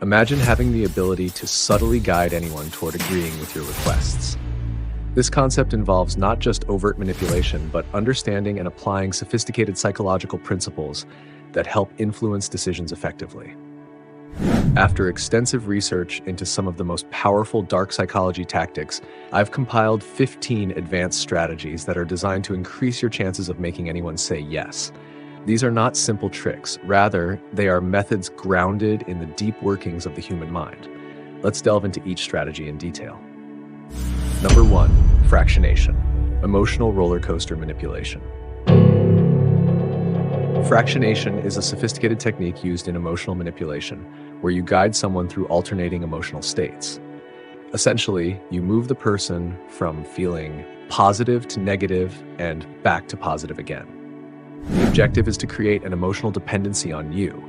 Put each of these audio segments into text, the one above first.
Imagine having the ability to subtly guide anyone toward agreeing with your requests. This concept involves not just overt manipulation, but understanding and applying sophisticated psychological principles that help influence decisions effectively. After extensive research into some of the most powerful dark psychology tactics, I've compiled 15 advanced strategies that are designed to increase your chances of making anyone say yes. These are not simple tricks. Rather, they are methods grounded in the deep workings of the human mind. Let's delve into each strategy in detail. Number 1, fractionation, emotional roller coaster manipulation. Fractionation is a sophisticated technique used in emotional manipulation, where you guide someone through alternating emotional states. Essentially, you move the person from feeling positive to negative and back to positive again. The objective is to create an emotional dependency on you,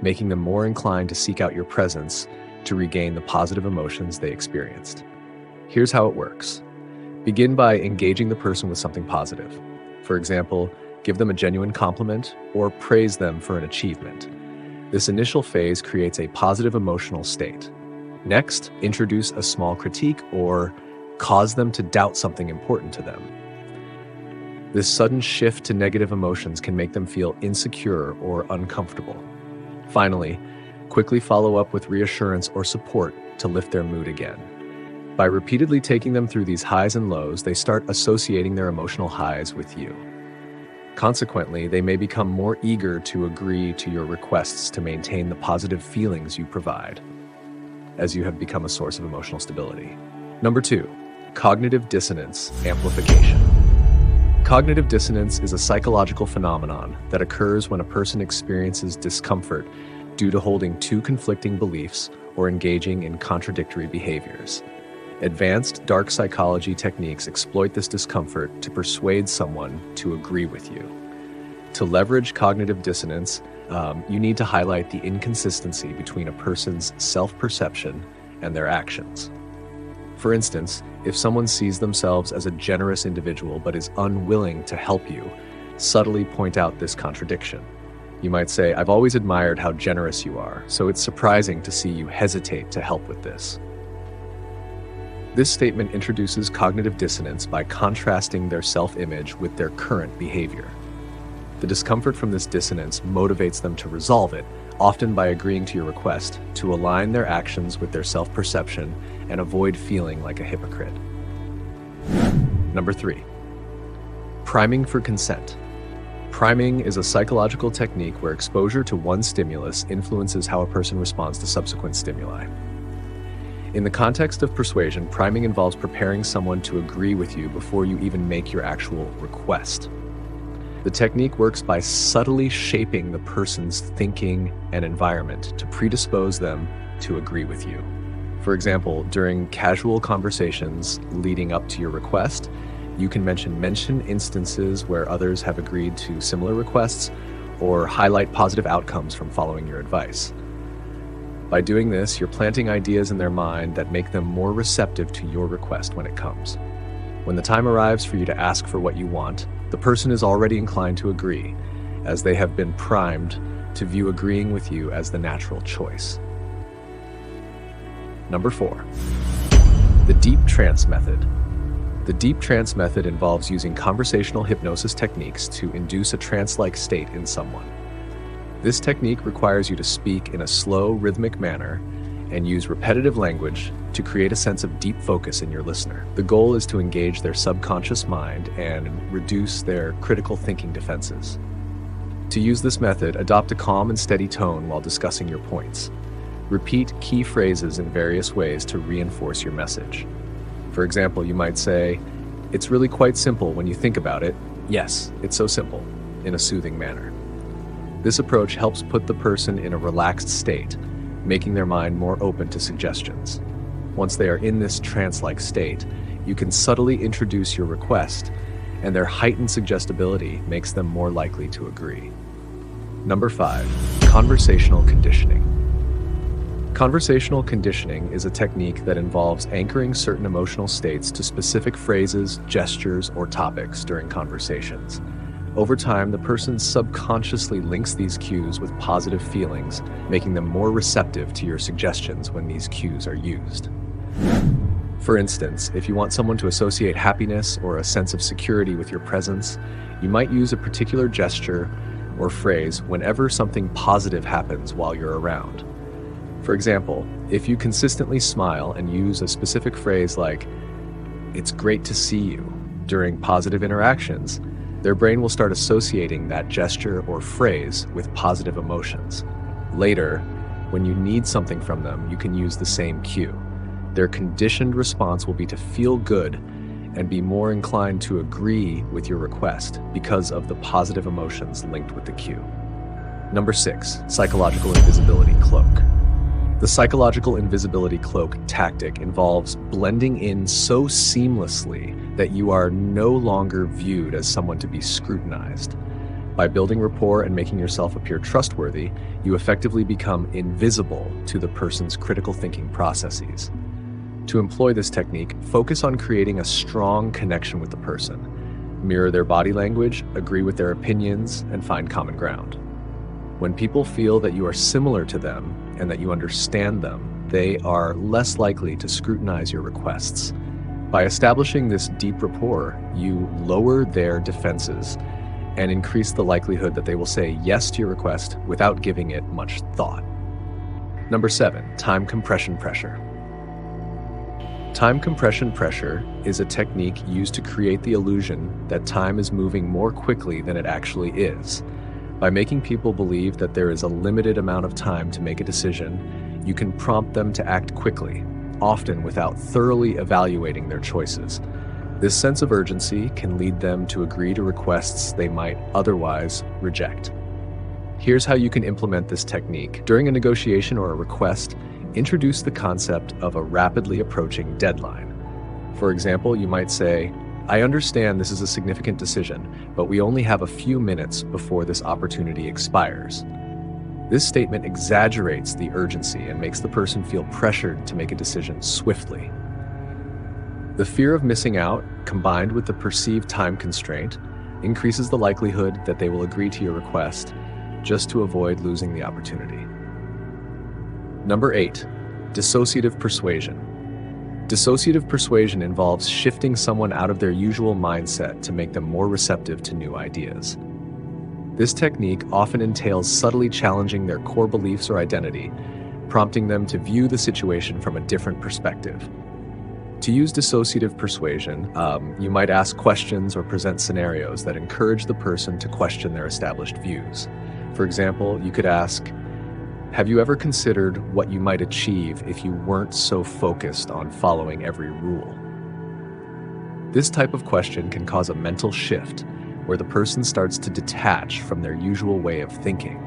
making them more inclined to seek out your presence to regain the positive emotions they experienced. Here's how it works. Begin by engaging the person with something positive. For example, give them a genuine compliment or praise them for an achievement. This initial phase creates a positive emotional state. Next, introduce a small critique or cause them to doubt something important to them. This sudden shift to negative emotions can make them feel insecure or uncomfortable. Finally, quickly follow up with reassurance or support to lift their mood again. By repeatedly taking them through these highs and lows, they start associating their emotional highs with you. Consequently, they may become more eager to agree to your requests to maintain the positive feelings you provide, as you have become a source of emotional stability. Number 2, cognitive dissonance amplification. Cognitive dissonance is a psychological phenomenon that occurs when a person experiences discomfort due to holding two conflicting beliefs or engaging in contradictory behaviors. Advanced dark psychology techniques exploit this discomfort to persuade someone to agree with you. To leverage cognitive dissonance, you need to highlight the inconsistency between a person's self-perception and their actions. For instance, if someone sees themselves as a generous individual but is unwilling to help you, subtly point out this contradiction. You might say, "I've always admired how generous you are, so it's surprising to see you hesitate to help with this." This statement introduces cognitive dissonance by contrasting their self-image with their current behavior. The discomfort from this dissonance motivates them to resolve it, often by agreeing to your request, to align their actions with their self-perception and avoid feeling like a hypocrite. Number 3, priming for consent. Priming is a psychological technique where exposure to one stimulus influences how a person responds to subsequent stimuli. In the context of persuasion, priming involves preparing someone to agree with you before you even make your actual request. The technique works by subtly shaping the person's thinking and environment to predispose them to agree with you. For example, during casual conversations leading up to your request, you can mention instances where others have agreed to similar requests or highlight positive outcomes from following your advice. By doing this, you're planting ideas in their mind that make them more receptive to your request when it comes. When the time arrives for you to ask for what you want, the person is already inclined to agree, as they have been primed to view agreeing with you as the natural choice. Number 4, the deep trance method. The deep trance method involves using conversational hypnosis techniques to induce a trance-like state in someone. This technique requires you to speak in a slow, rhythmic manner and use repetitive language to create a sense of deep focus in your listener. The goal is to engage their subconscious mind and reduce their critical thinking defenses. To use this method, adopt a calm and steady tone while discussing your points. Repeat key phrases in various ways to reinforce your message. For example, you might say, "It's really quite simple when you think about it. Yes, it's so simple," in a soothing manner. This approach helps put the person in a relaxed state, making their mind more open to suggestions. Once they are in this trance-like state, you can subtly introduce your request, and their heightened suggestibility makes them more likely to agree. Number 5, conversational conditioning. Conversational conditioning is a technique that involves anchoring certain emotional states to specific phrases, gestures, or topics during conversations. Over time, the person subconsciously links these cues with positive feelings, making them more receptive to your suggestions when these cues are used. For instance, if you want someone to associate happiness or a sense of security with your presence, you might use a particular gesture or phrase whenever something positive happens while you're around. For example, if you consistently smile and use a specific phrase like, "It's great to see you," during positive interactions, their brain will start associating that gesture or phrase with positive emotions. Later, when you need something from them, you can use the same cue. Their conditioned response will be to feel good and be more inclined to agree with your request because of the positive emotions linked with the cue. Number 6, psychological invisibility cloak. The psychological invisibility cloak tactic involves blending in so seamlessly that you are no longer viewed as someone to be scrutinized. By building rapport and making yourself appear trustworthy, you effectively become invisible to the person's critical thinking processes. To employ this technique, focus on creating a strong connection with the person. Mirror their body language, agree with their opinions, and find common ground. When people feel that you are similar to them and that you understand them, they are less likely to scrutinize your requests. By establishing this deep rapport, you lower their defenses and increase the likelihood that they will say yes to your request without giving it much thought. Number 7, time compression pressure. Time compression pressure is a technique used to create the illusion that time is moving more quickly than it actually is. By making people believe that there is a limited amount of time to make a decision, you can prompt them to act quickly, often without thoroughly evaluating their choices. This sense of urgency can lead them to agree to requests they might otherwise reject. Here's how you can implement this technique. During a negotiation or a request, introduce the concept of a rapidly approaching deadline. For example, you might say, "I understand this is a significant decision, but we only have a few minutes before this opportunity expires." This statement exaggerates the urgency and makes the person feel pressured to make a decision swiftly. The fear of missing out, combined with the perceived time constraint, increases the likelihood that they will agree to your request just to avoid losing the opportunity. Number 8, dissociative persuasion. Dissociative persuasion involves shifting someone out of their usual mindset to make them more receptive to new ideas. This technique often entails subtly challenging their core beliefs or identity, prompting them to view the situation from a different perspective. To use dissociative persuasion, you might ask questions or present scenarios that encourage the person to question their established views. For example, you could ask, "Have you ever considered what you might achieve if you weren't so focused on following every rule?" This type of question can cause a mental shift where the person starts to detach from their usual way of thinking.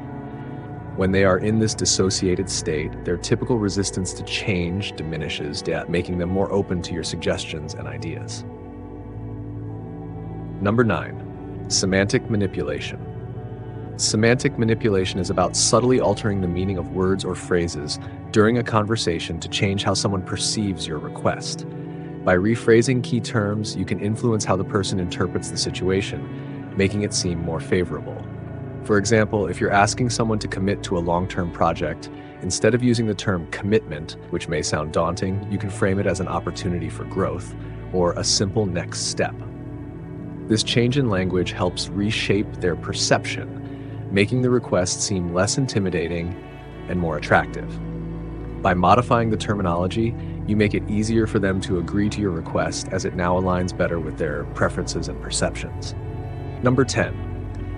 When they are in this dissociated state, their typical resistance to change diminishes, making them more open to your suggestions and ideas. Number 9, semantic manipulation. Semantic manipulation is about subtly altering the meaning of words or phrases during a conversation to change how someone perceives your request. By rephrasing key terms, you can influence how the person interprets the situation, making it seem more favorable. For example, if you're asking someone to commit to a long-term project, instead of using the term commitment, which may sound daunting, you can frame it as an opportunity for growth or a simple next step. This change in language helps reshape their perception, making the request seem less intimidating and more attractive. By modifying the terminology, you make it easier for them to agree to your request as it now aligns better with their preferences and perceptions. Number 10,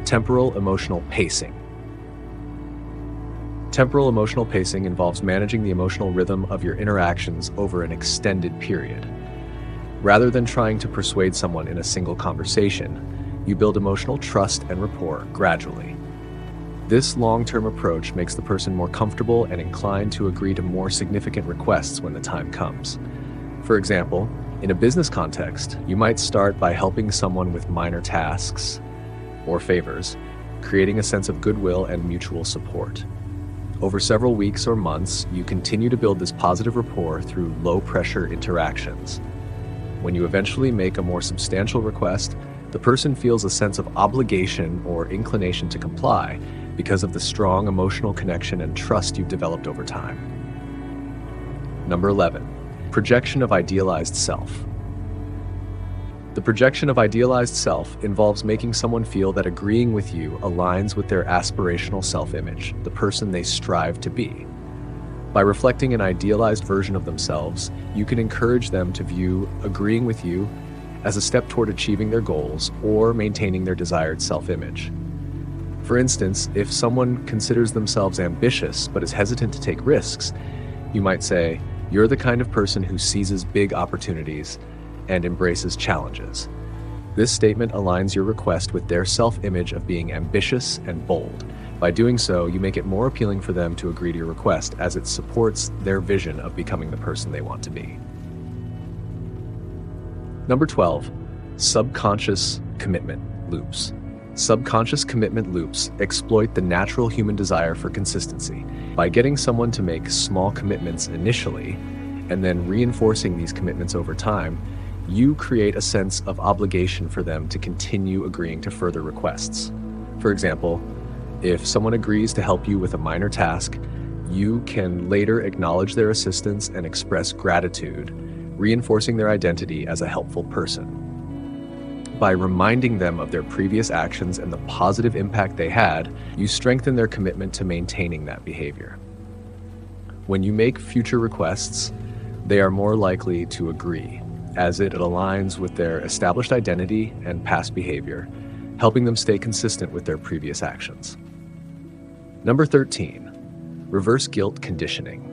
temporal emotional pacing. Temporal emotional pacing involves managing the emotional rhythm of your interactions over an extended period. Rather than trying to persuade someone in a single conversation, you build emotional trust and rapport gradually. This long-term approach makes the person more comfortable and inclined to agree to more significant requests when the time comes. For example, in a business context, you might start by helping someone with minor tasks or favors, creating a sense of goodwill and mutual support. Over several weeks or months, you continue to build this positive rapport through low-pressure interactions. When you eventually make a more substantial request, The person feels a sense of obligation or inclination to comply because of the strong emotional connection and trust you've developed over time. Number 11, projection of idealized self. The projection of idealized self involves making someone feel that agreeing with you aligns with their aspirational self-image, the person they strive to be. By reflecting an idealized version of themselves, you can encourage them to view agreeing with you as a step toward achieving their goals or maintaining their desired self-image. For instance, if someone considers themselves ambitious but is hesitant to take risks, you might say, "You're the kind of person who seizes big opportunities and embraces challenges." This statement aligns your request with their self-image of being ambitious and bold. By doing so, you make it more appealing for them to agree to your request, as it supports their vision of becoming the person they want to be. Number 12, subconscious commitment loops. Subconscious commitment loops exploit the natural human desire for consistency. By getting someone to make small commitments initially, and then reinforcing these commitments over time, you create a sense of obligation for them to continue agreeing to further requests. For example, if someone agrees to help you with a minor task, you can later acknowledge their assistance and express gratitude, reinforcing their identity as a helpful person. By reminding them of their previous actions and the positive impact they had, you strengthen their commitment to maintaining that behavior. When you make future requests, they are more likely to agree, as it aligns with their established identity and past behavior, helping them stay consistent with their previous actions. Number 13, reverse guilt conditioning.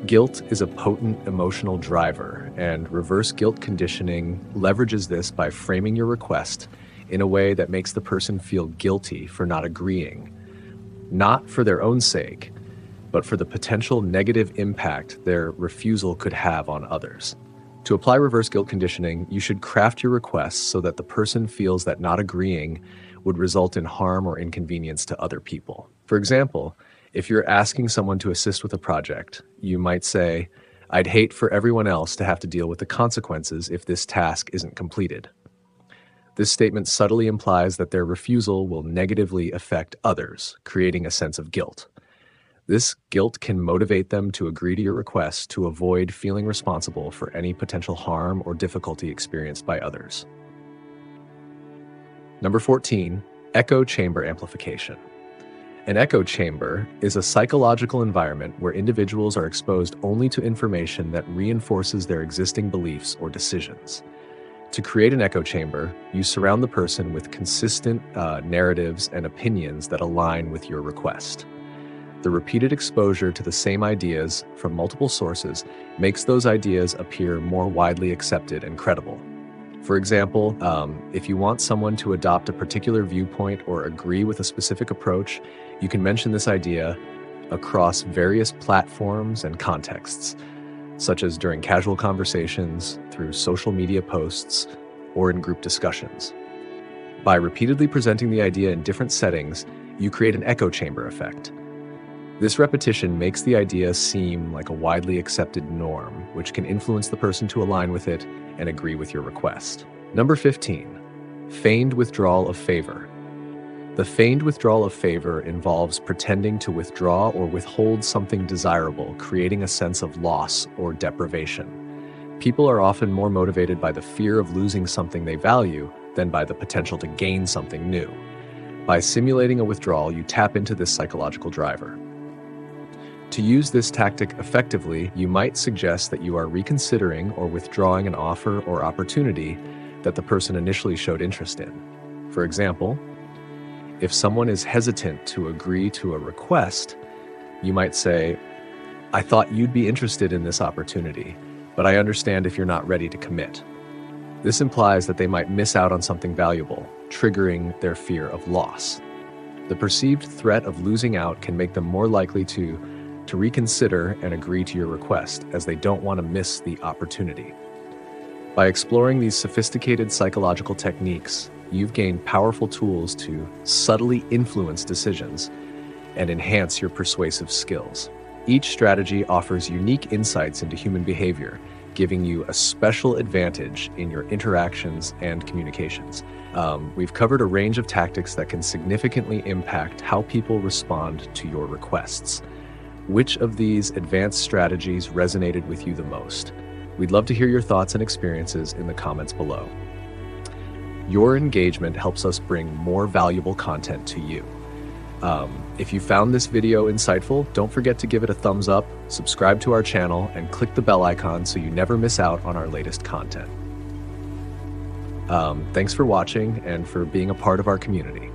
Guilt is a potent emotional driver, and reverse guilt conditioning leverages this by framing your request in a way that makes the person feel guilty for not agreeing, not for their own sake, but for the potential negative impact their refusal could have on others. To apply reverse guilt conditioning, you should craft your requests so that the person feels that not agreeing would result in harm or inconvenience to other people. For example, if you're asking someone to assist with a project, you might say, "I'd hate for everyone else to have to deal with the consequences if this task isn't completed." This statement subtly implies that their refusal will negatively affect others, creating a sense of guilt. This guilt can motivate them to agree to your request to avoid feeling responsible for any potential harm or difficulty experienced by others. Number 14, echo chamber amplification. An echo chamber is a psychological environment where individuals are exposed only to information that reinforces their existing beliefs or decisions. To create an echo chamber, you surround the person with consistent narratives and opinions that align with your request. The repeated exposure to the same ideas from multiple sources makes those ideas appear more widely accepted and credible. For example, if you want someone to adopt a particular viewpoint or agree with a specific approach, you can mention this idea across various platforms and contexts, such as during casual conversations, through social media posts, or in group discussions. By repeatedly presenting the idea in different settings, you create an echo chamber effect. This repetition makes the idea seem like a widely accepted norm, which can influence the person to align with it and agree with your request. Number 15, feigned withdrawal of favor. The feigned withdrawal of favor involves pretending to withdraw or withhold something desirable, creating a sense of loss or deprivation. People are often more motivated by the fear of losing something they value than by the potential to gain something new. By simulating a withdrawal, you tap into this psychological driver. To use this tactic effectively, you might suggest that you are reconsidering or withdrawing an offer or opportunity that the person initially showed interest in. For example, if someone is hesitant to agree to a request, you might say, "I thought you'd be interested in this opportunity, but I understand if you're not ready to commit." This implies that they might miss out on something valuable, triggering their fear of loss. The perceived threat of losing out can make them more likely to reconsider and agree to your request, as they don't want to miss the opportunity. By exploring these sophisticated psychological techniques, you've gained powerful tools to subtly influence decisions and enhance your persuasive skills. Each strategy offers unique insights into human behavior, giving you a special advantage in your interactions and communications. We've covered a range of tactics that can significantly impact how people respond to your requests. Which of these advanced strategies resonated with you the most? We'd love to hear your thoughts and experiences in the comments below. Your engagement helps us bring more valuable content to you. If you found this video insightful, don't forget to give it a thumbs up, subscribe to our channel, and click the bell icon so you never miss out on our latest content. Thanks for watching and for being a part of our community.